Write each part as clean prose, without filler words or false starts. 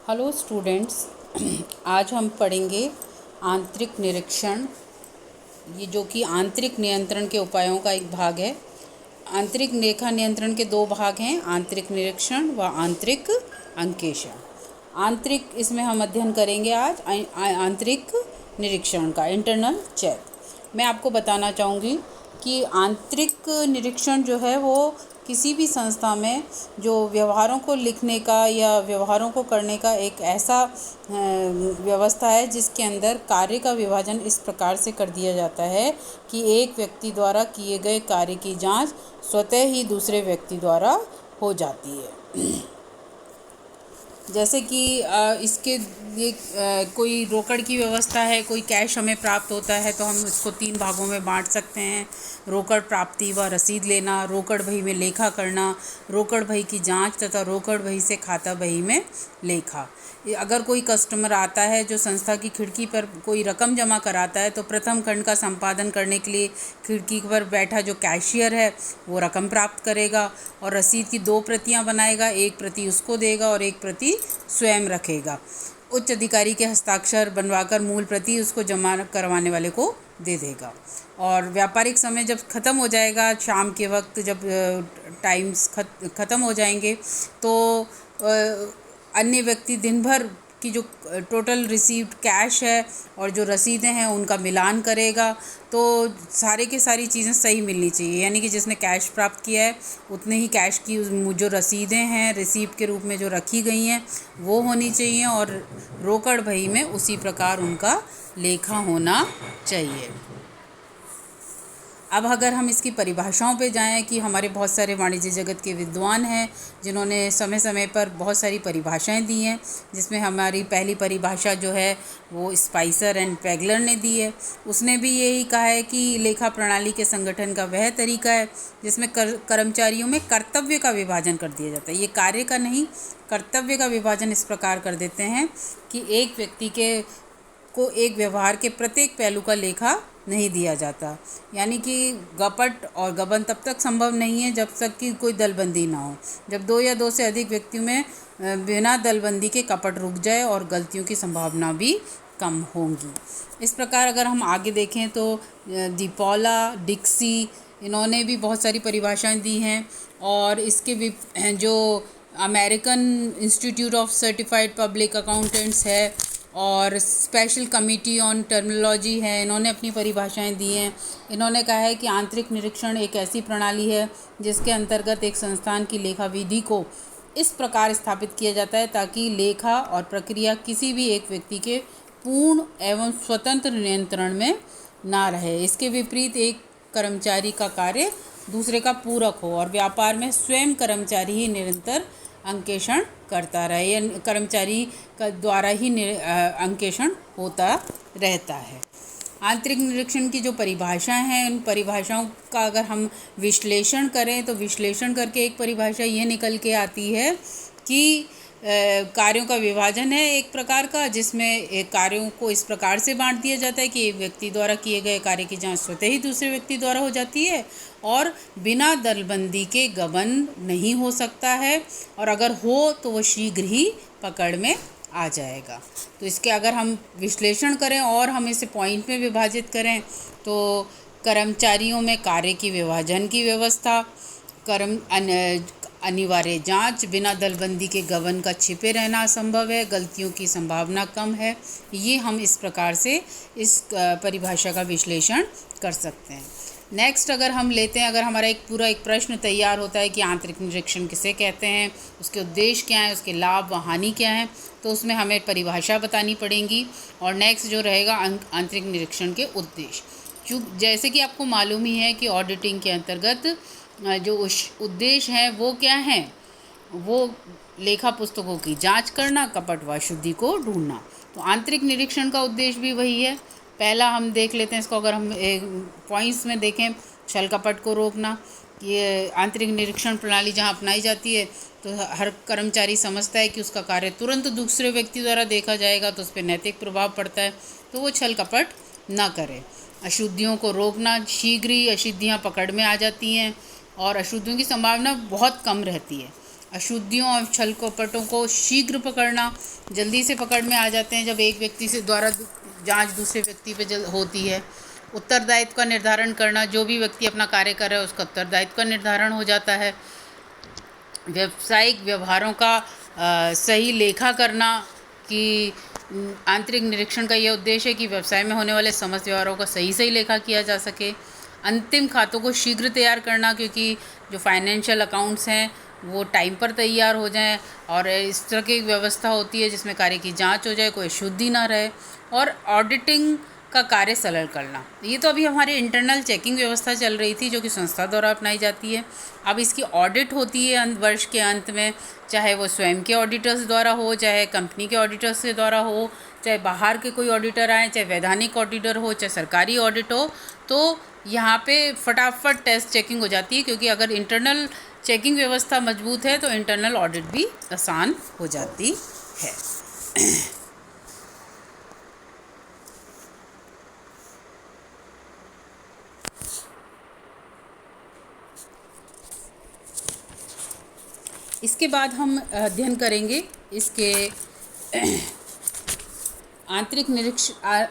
Hello students. आज हम पढ़ेंगे आंतरिक निरीक्षण, ये जो कि आंतरिक नियंत्रण के उपायों का एक भाग है। आंतरिक रेखा नियंत्रण के दो भाग हैं, आंतरिक निरीक्षण व आंतरिक अंकेषण। आंतरिक इसमें हम अध्ययन करेंगे आज आंतरिक निरीक्षण का, इंटरनल चेक। मैं आपको बताना चाहूँगी कि आंतरिक निरीक्षण जो है वो किसी भी संस्था में जो व्यवहारों को लिखने का या व्यवहारों को करने का एक ऐसा व्यवस्था है जिसके अंदर कार्य का विभाजन इस प्रकार से कर दिया जाता है कि एक व्यक्ति द्वारा किए गए कार्य की जांच स्वतः ही दूसरे व्यक्ति द्वारा हो जाती है। जैसे कि इसके ये कोई रोकड़ की व्यवस्था है, कोई कैश हमें प्राप्त होता है तो हम इसको 3 भागों में बांट सकते हैं। रोकड़ प्राप्ति व रसीद लेना, रोकड़ बही में लेखा करना, रोकड़ बही की जांच तथा रोकड़ बही से खाता बही में लेखा। अगर कोई कस्टमर आता है जो संस्था की खिड़की पर कोई रकम जमा कराता है तो प्रथम खंड का संपादन करने के लिए खिड़की पर बैठा जो कैशियर है वो रकम प्राप्त करेगा और रसीद की 2 प्रतियां बनाएगा, एक प्रति उसको देगा और एक प्रति स्वयं रखेगा। उच्च अधिकारी के हस्ताक्षर बनवाकर मूल प्रति उसको जमा करवाने वाले को दे देगा। और व्यापारिक समय जब ख़त्म हो जाएगा, शाम के वक्त जब टाइम्स ख़त्म हो जाएंगे तो अन्य व्यक्ति दिन भर की जो टोटल रिसीव्ड कैश है और जो रसीदें हैं उनका मिलान करेगा। तो सारे के सारी चीज़ें सही मिलनी चाहिए, यानी कि जिसने कैश प्राप्त किया है उतने ही कैश की जो रसीदें हैं रिसीप्ट के रूप में जो रखी गई हैं वो होनी चाहिए और रोकड़ बही में उसी प्रकार उनका लेखा होना चाहिए। अब अगर हम इसकी परिभाषाओं पे जाएं कि हमारे बहुत सारे वाणिज्य जगत के विद्वान हैं जिन्होंने समय समय पर बहुत सारी परिभाषाएं दी हैं, जिसमें हमारी पहली परिभाषा जो है वो स्पाइसर एंड पैगलर ने दी है। उसने भी यही कहा है कि लेखा प्रणाली के संगठन का वह तरीका है जिसमें कर्मचारियों में कर्तव्य का विभाजन कर दिया जाता है। ये कार्य का नहीं, कर्तव्य का विभाजन इस प्रकार कर देते हैं कि एक व्यक्ति को एक व्यवहार के प्रत्येक पहलू का लेखा नहीं दिया जाता। यानी कि गपट और गबन तब तक संभव नहीं है जब तक कि कोई दलबंदी ना हो। जब 2 या 2 से अधिक व्यक्तियों में बिना दलबंदी के कपट रुक जाए और गलतियों की संभावना भी कम होंगी। इस प्रकार अगर हम आगे देखें तो दीपौला, डिक्सी, इन्होंने भी बहुत सारी परिभाषाएं दी हैं। और इसके जो American institute of certified public accountants है और स्पेशल कमेटी ऑन टर्मिनोलॉजी है, इन्होंने अपनी परिभाषाएं दी हैं। इन्होंने कहा है कि आंतरिक निरीक्षण एक ऐसी प्रणाली है जिसके अंतर्गत एक संस्थान की लेखा विधि को इस प्रकार स्थापित किया जाता है ताकि लेखा और प्रक्रिया किसी भी एक व्यक्ति के पूर्ण एवं स्वतंत्र नियंत्रण में ना रहे। इसके विपरीत एक कर्मचारी का कार्य दूसरे का पूरक हो और व्यापार में स्वयं कर्मचारी ही निरंतर अंकेषण करता रहे या कर्मचारी का द्वारा ही अंकेषण होता रहता है। आंतरिक निरीक्षण की जो परिभाषाएं हैं, उन परिभाषाओं का अगर हम विश्लेषण करें तो विश्लेषण करके एक परिभाषा ये निकल के आती है कि कार्यों का विभाजन है एक प्रकार का, जिसमें एक कार्यों को इस प्रकार से बांट दिया जाता है कि एक व्यक्ति द्वारा किए गए कार्य की जांच स्वतः ही दूसरे व्यक्ति द्वारा हो जाती है और बिना दलबंदी के गबन नहीं हो सकता है और अगर हो तो वो शीघ्र ही पकड़ में आ जाएगा। तो इसके अगर हम विश्लेषण करें और हम इसे पॉइंट में विभाजित करें तो कर्मचारियों में कार्य की विभाजन की व्यवस्था, अनिवार्य जांच, बिना दलबंदी के गबन का छिपे रहना असंभव है, गलतियों की संभावना कम है। ये हम इस प्रकार से इस परिभाषा का विश्लेषण कर सकते हैं। नेक्स्ट अगर हम लेते हैं, अगर हमारा एक प्रश्न तैयार होता है कि आंतरिक निरीक्षण किसे कहते हैं, उसके उद्देश्य क्या हैं, उसके लाभ व हानि क्या हैं, तो उसमें हमें परिभाषा बतानी पड़ेगी। और नेक्स्ट जो रहेगा आंतरिक निरीक्षण के उद्देश्य। जैसे कि आपको मालूम ही है कि ऑडिटिंग के अंतर्गत जो उद्देश्य हैं वो क्या हैं, वो लेखा पुस्तकों की जांच करना, कपट व शुद्धि को ढूंढना। तो आंतरिक निरीक्षण का उद्देश्य भी वही है। पहला हम देख लेते हैं इसको, अगर हम पॉइंट्स में देखें, छल कपट को रोकना। ये आंतरिक निरीक्षण प्रणाली जहां अपनाई जाती है तो हर कर्मचारी समझता है कि उसका कार्य तुरंत दूसरे व्यक्ति द्वारा देखा जाएगा तो उस पर नैतिक प्रभाव पड़ता है, तो वो छल कपट ना करे। अशुद्धियों को रोकना, शीघ्र ही अशुद्धियाँ पकड़ में आ जाती हैं और अशुद्धियों की संभावना बहुत कम रहती है। अशुद्धियों और छल कपटों को शीघ्र पकड़ना, जल्दी से पकड़ में आ जाते हैं जब एक व्यक्ति से द्वारा जांच दूसरे व्यक्ति पे होती है। उत्तरदायित्व का निर्धारण करना, जो भी व्यक्ति अपना कार्य कर रहा है उसका उत्तरदायित्व का निर्धारण हो जाता है। व्यावसायिक व्यवहारों का सही लेखा करना, कि आंतरिक निरीक्षण का यह उद्देश्य है कि व्यवसाय में होने वाले समस्त व्यवहारों का सही लेखा किया जा सके। अंतिम खातों को शीघ्र तैयार करना, क्योंकि जो फाइनेंशियल अकाउंट्स हैं वो टाइम पर तैयार हो जाएं और इस तरह की व्यवस्था होती है जिसमें कार्य की जांच हो जाए, कोई शुद्धि ना रहे। और ऑडिटिंग का कार्य सरल करना, ये तो अभी हमारी इंटरनल चेकिंग व्यवस्था चल रही थी जो कि संस्था द्वारा अपनाई जाती है। अब इसकी ऑडिट होती है वर्ष के अंत में, चाहे वो स्वयं के ऑडिटर्स द्वारा हो, चाहे कंपनी के ऑडिटर्स के द्वारा हो, चाहे बाहर के कोई ऑडिटर आए, चाहे वैधानिक ऑडिटर हो, चाहे सरकारी ऑडिट हो। तो यहाँ पे फटाफट टेस्ट चेकिंग हो जाती है, क्योंकि अगर इंटरनल चेकिंग व्यवस्था मजबूत है तो इंटरनल ऑडिट भी आसान हो जाती है। इसके बाद हम अध्ययन करेंगे इसके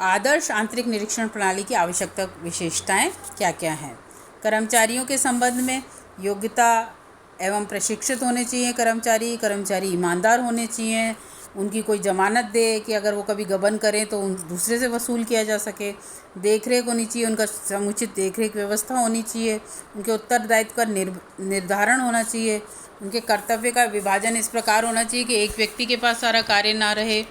आदर्श आंतरिक निरीक्षण प्रणाली की आवश्यकता विशेषताएं क्या क्या हैं। कर्मचारियों के संबंध में योग्यता एवं प्रशिक्षित होने चाहिए कर्मचारी ईमानदार होने चाहिए, उनकी कोई जमानत दे कि अगर वो कभी गबन करें तो उन दूसरे से वसूल किया जा सके। देखरेख होनी चाहिए, उनका समुचित देखरेख व्यवस्था होनी चाहिए, उनके उत्तरदायित्व का निर्धारण होना चाहिए, उनके कर्तव्य का विभाजन इस प्रकार होना चाहिए कि एक व्यक्ति के पास सारा कार्य ना रहे,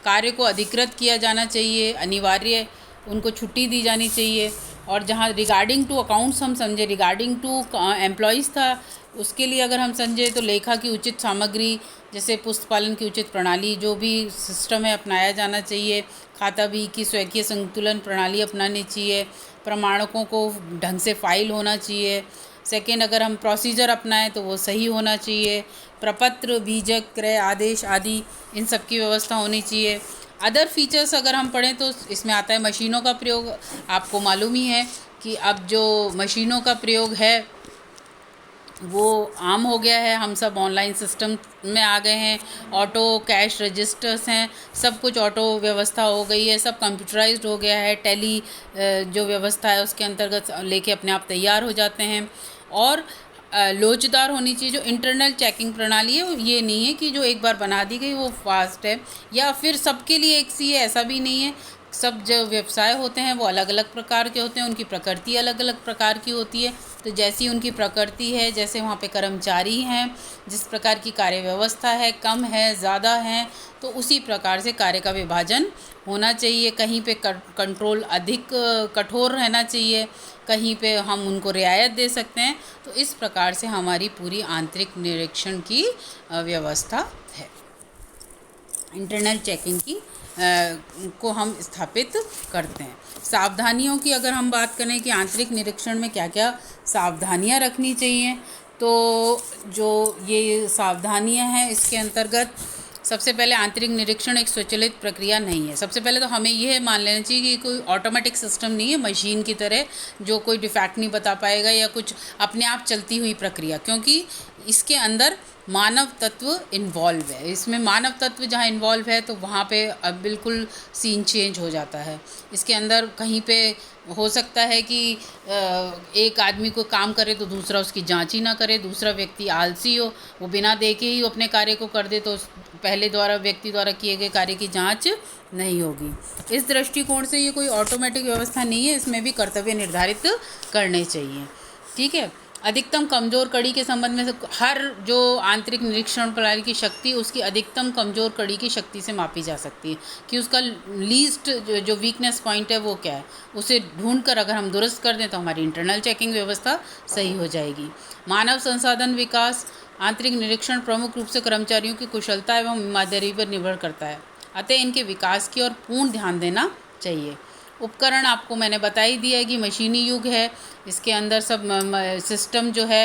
कार्य को अधिकृत किया जाना चाहिए, अनिवार्य उनको छुट्टी दी जानी चाहिए। और जहाँ रिगार्डिंग टू अकाउंट्स हम समझे, रिगार्डिंग टू एम्प्लॉयज़ था, उसके लिए अगर हम समझे तो लेखा की उचित सामग्री, जैसे पुस्तपालन की उचित प्रणाली, जो भी सिस्टम है अपनाया जाना चाहिए। खाता बही की स्वकीय संतुलन प्रणाली अपनानी चाहिए। प्रमाणकों को ढंग से फाइल होना चाहिए। सेकेंड, अगर हम प्रोसीजर अपनाएं तो वो सही होना चाहिए। प्रपत्र, बीजक, क्रय आदेश आदि इन सब की व्यवस्था होनी चाहिए। अदर फीचर्स अगर हम पढ़ें तो इसमें आता है मशीनों का प्रयोग। आपको मालूम ही है कि अब जो मशीनों का प्रयोग है वो आम हो गया है, हम सब ऑनलाइन सिस्टम में आ गए हैं, ऑटो कैश रजिस्टर्स हैं, सब कुछ ऑटो व्यवस्था हो गई है, सब कंप्यूटराइज्ड हो गया है। टैली जो व्यवस्था है उसके अंतर्गत लेके अपने आप तैयार हो जाते हैं। और लोचदार होनी चाहिए जो इंटरनल चेकिंग प्रणाली है। ये नहीं है कि जो एक बार बना दी गई वो फास्ट है या फिर सबके लिए एक सी है, ऐसा भी नहीं है। सब जो व्यवसाय होते हैं वो अलग अलग प्रकार के होते हैं, उनकी प्रकृति अलग अलग प्रकार की होती है। तो जैसी उनकी प्रकृति है, जैसे वहाँ पे कर्मचारी हैं, जिस प्रकार की कार्य व्यवस्था है, कम है ज़्यादा है, तो उसी प्रकार से कार्य का विभाजन होना चाहिए। कहीं पे कंट्रोल अधिक कठोर रहना चाहिए, कहीं पे हम उनको रियायत दे सकते हैं। तो इस प्रकार से हमारी पूरी आंतरिक निरीक्षण की व्यवस्था है। इंटरनल चेकिंग की को हम स्थापित करते हैं। सावधानियों की अगर हम बात करें कि आंतरिक निरीक्षण में क्या क्या सावधानियां रखनी चाहिए, तो जो ये सावधानियां हैं इसके अंतर्गत सबसे पहले आंतरिक निरीक्षण एक स्वचालित प्रक्रिया नहीं है। सबसे पहले तो हमें यह मान लेना चाहिए कि कोई ऑटोमेटिक सिस्टम नहीं है मशीन की तरह जो कोई डिफेक्ट नहीं बता पाएगा या कुछ अपने आप चलती हुई प्रक्रिया, क्योंकि इसके अंदर मानव तत्व इन्वॉल्व है। इसमें मानव तत्व जहाँ इन्वॉल्व है तो वहाँ पे अब बिल्कुल सीन चेंज हो जाता है। इसके अंदर कहीं पे हो सकता है कि एक आदमी को काम करे तो दूसरा उसकी जांच ही ना करे, दूसरा व्यक्ति आलसी हो, वो बिना देखे ही अपने कार्य को कर दे, तो पहले व्यक्ति द्वारा किए गए कार्य की जांच नहीं होगी। इस दृष्टिकोण से ये कोई ऑटोमेटिक व्यवस्था नहीं है, इसमें भी कर्तव्य निर्धारित करने चाहिए। ठीक है। अधिकतम कमज़ोर कड़ी के संबंध में हर जो आंतरिक निरीक्षण प्रणाली की शक्ति उसकी अधिकतम कमज़ोर कड़ी की शक्ति से मापी जा सकती है कि उसका लीस्ट जो वीकनेस पॉइंट है वो क्या है। उसे ढूंढकर अगर हम दुरुस्त कर दें तो हमारी इंटरनल चेकिंग व्यवस्था सही हो जाएगी। मानव संसाधन विकास आंतरिक निरीक्षण प्रमुख रूप से कर्मचारियों की कुशलता एवं ईमानदारी पर निर्भर करता है, अतः इनके विकास की ओर पूर्ण ध्यान देना चाहिए। उपकरण आपको मैंने बता ही दिया है कि मशीनी युग है, इसके अंदर सब सिस्टम जो है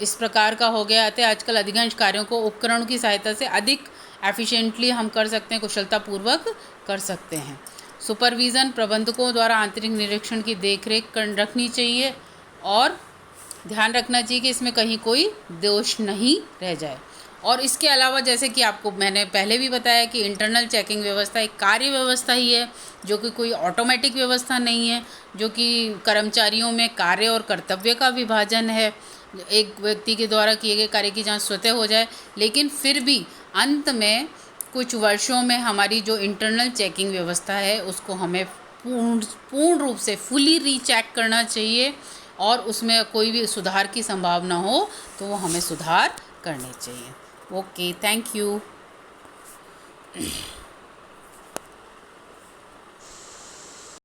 इस प्रकार का हो गया। अतः आजकल अधिकांश कार्यों को उपकरणों की सहायता से अधिक एफिशिएंटली हम कर सकते हैं, कुशलतापूर्वक कर सकते हैं। सुपरविज़न प्रबंधकों द्वारा आंतरिक निरीक्षण की देखरेख रखनी चाहिए और ध्यान रखना चाहिए कि इसमें कहीं कोई दोष नहीं रह जाए। और इसके अलावा जैसे कि आपको मैंने पहले भी बताया कि इंटरनल चेकिंग व्यवस्था एक कार्य व्यवस्था ही है, जो कि कोई ऑटोमेटिक व्यवस्था नहीं है, जो कि कर्मचारियों में कार्य और कर्तव्य का विभाजन है। एक व्यक्ति के द्वारा किए गए कार्य की जांच स्वतः हो जाए, लेकिन फिर भी अंत में कुछ वर्षों में हमारी जो इंटरनल चेकिंग व्यवस्था है उसको हमें पूर्ण रूप से फुली रीचेक करना चाहिए, और उसमें कोई भी सुधार की संभावना हो तो वो हमें सुधार करने चाहिए। Okay, thank you.